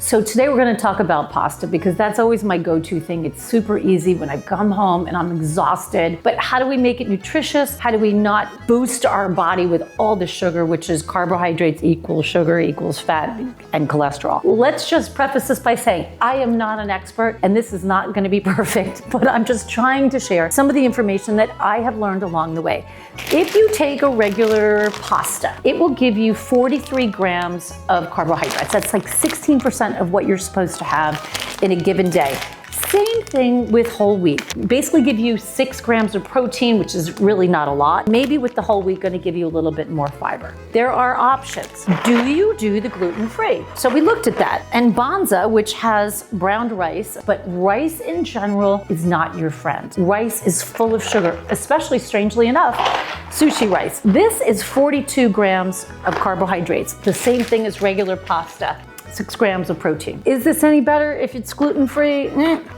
So today we're going to talk about pasta because that's always my go-to thing. It's super easy when I come home and I'm exhausted. But how do we make it nutritious? How do we not boost our body with all the sugar, which is carbohydrates equals sugar equals fat and cholesterol? Let's just preface this by saying I am not an expert and this is not going to be perfect, but I'm just trying to share some of the information that I have learned along the way. If you take a regular pasta, it will give you 43 grams of carbohydrates. That's like 16% of what you're supposed to have in a given day. Same thing with whole wheat. Basically give you 6 grams of protein, which is really not a lot. Maybe with the whole wheat going to give you a little bit more fiber. There are options. Do you do the gluten-free? So we looked at that. And Banza, which has browned rice, but rice in general is not your friend. Rice is full of sugar, especially strangely enough, sushi rice. This is 42 grams of carbohydrates, the same thing as regular pasta. 6 grams of protein. Is this any better if it's gluten-free?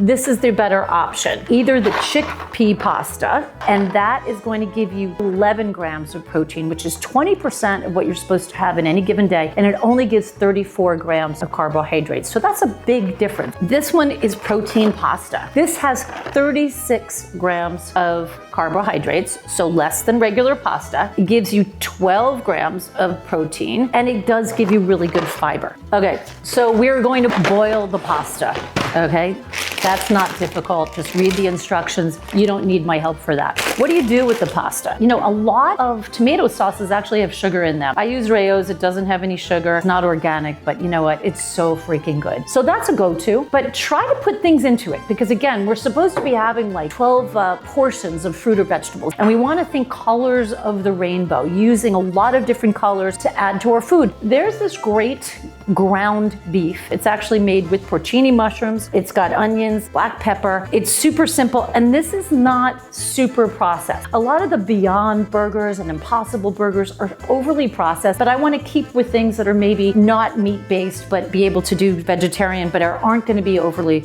This is the better option. Either the chickpea pasta, and that is going to give you 11 grams of protein, which is 20% of what you're supposed to have in any given day, and it only gives 34 grams of carbohydrates. So that's a big difference. This one is protein pasta. This has 36 grams of carbohydrates, so less than regular pasta. It gives you 12 grams of protein, and it does give you really good fiber. Okay, so we're going to boil the pasta, okay? That's not difficult. Just read the instructions. You don't need my help for that. What do you do with the pasta? You know, a lot of tomato sauces actually have sugar in them. I use Rayo's. It doesn't have any sugar. It's not organic, but you know what? It's so freaking good. So that's a go-to, but try to put things into it because again, we're supposed to be having like 12 portions of fruit or vegetables, and we want to think colors of the rainbow, using a lot of different colors to add to our food. There's this great ground beef. It's actually made with porcini mushrooms. It's got onions, black pepper. It's super simple, and this is not super processed. A lot of the Beyond burgers and Impossible burgers are overly processed, but I want to keep with things that are maybe not meat-based, but be able to do vegetarian, but aren't going to be overly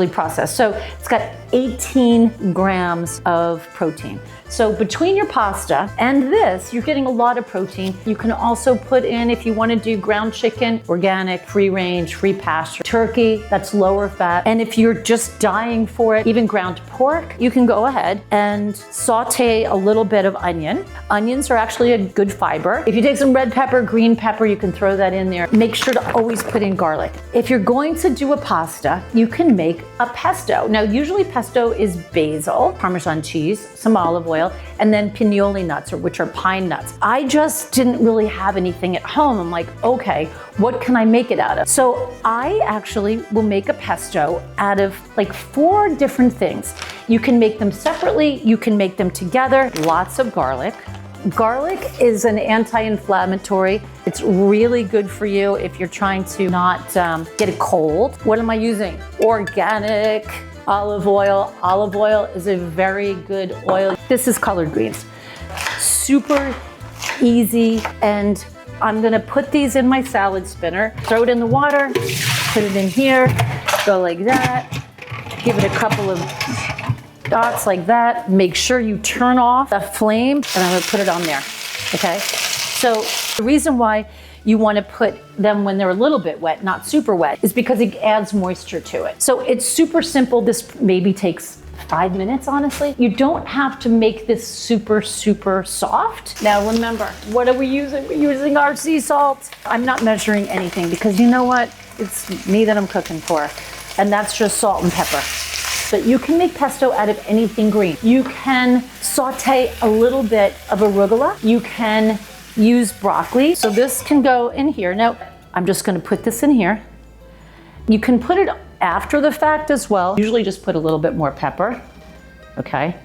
processed. So it's got 18 grams of protein. So between your pasta and this, you're getting a lot of protein. You can also put in, if you want to do ground chicken, organic, free range, free pasture, turkey, that's lower fat. And if you're just dying for it, even ground pork, you can go ahead and saute a little bit of onion. Onions are actually a good fiber. If you take some red pepper, green pepper, you can throw that in there. Make sure to always put in garlic. If you're going to do a pasta, you can make a pesto. Now, usually pesto is basil, Parmesan cheese, some olive oil, and then pinoli nuts, which are pine nuts. I just didn't really have anything at home. I'm like, okay, what can I make it out of? So I actually will make a pesto out of like 4 different things. You can make them separately, you can make them together. Lots of garlic. Garlic is an anti-inflammatory. It's really good for you if you're trying to not get a cold. What am I using? Organic olive oil. Olive oil is a very good oil. This is collard greens. Super easy, and I'm gonna put these in my salad spinner, throw it in the water, put it in here, go like that, give it a couple of dots like that. Make sure you turn off the flame, and I'm gonna put it on there, okay? So the reason why you want to put them when they're a little bit wet, not super wet, is because it adds moisture to it. So it's super simple. This maybe takes 5 minutes, honestly. You don't have to make this super soft. Now remember, what are we using? We're using our sea salt. I'm not measuring anything because you know what? It's me that I'm cooking for. And that's just salt and pepper. But you can make pesto out of anything green. You can saute a little bit of arugula. You can use broccoli. So this can go in here. Now, I'm just gonna put this in here. You can put it after the fact as well. Usually just put a little bit more pepper, okay?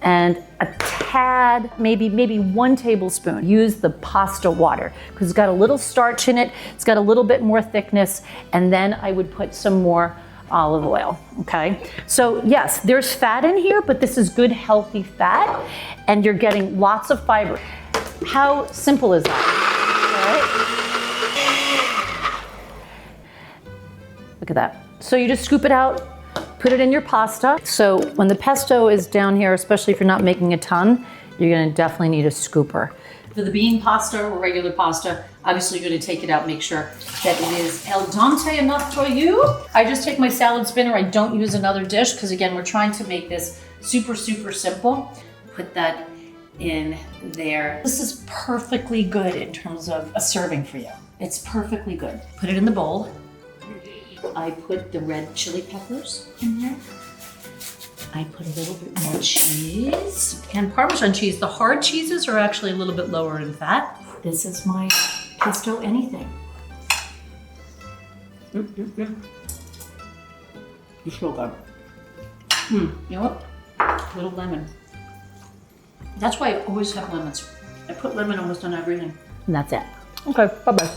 And a tad, maybe 1 tablespoon. Use the pasta water because it's got a little starch in it. It's got a little bit more thickness. And then I would put some more olive oil, okay? So yes, there's fat in here, but this is good, healthy fat, and you're getting lots of fiber. How simple is that? All right. Look at that. So you just scoop it out, put it in your pasta. So when the pesto is down here, especially if you're not making a ton, you're gonna definitely need a scooper. For the bean pasta or regular pasta, obviously you're gonna take it out, make sure that it is al dente enough for you. I just take my salad spinner, I don't use another dish, because again, we're trying to make this super, super simple. Put that in there. This is perfectly good in terms of a serving for you. It's perfectly good. Put it in the bowl. I put the red chili peppers in there. I put a little bit more cheese and Parmesan cheese. The hard cheeses are actually a little bit lower in fat. This is my pesto anything. It's so good. You know what? A little lemon. That's why I always have lemons. I put lemon almost on everything. And that's it. Okay, bye-bye.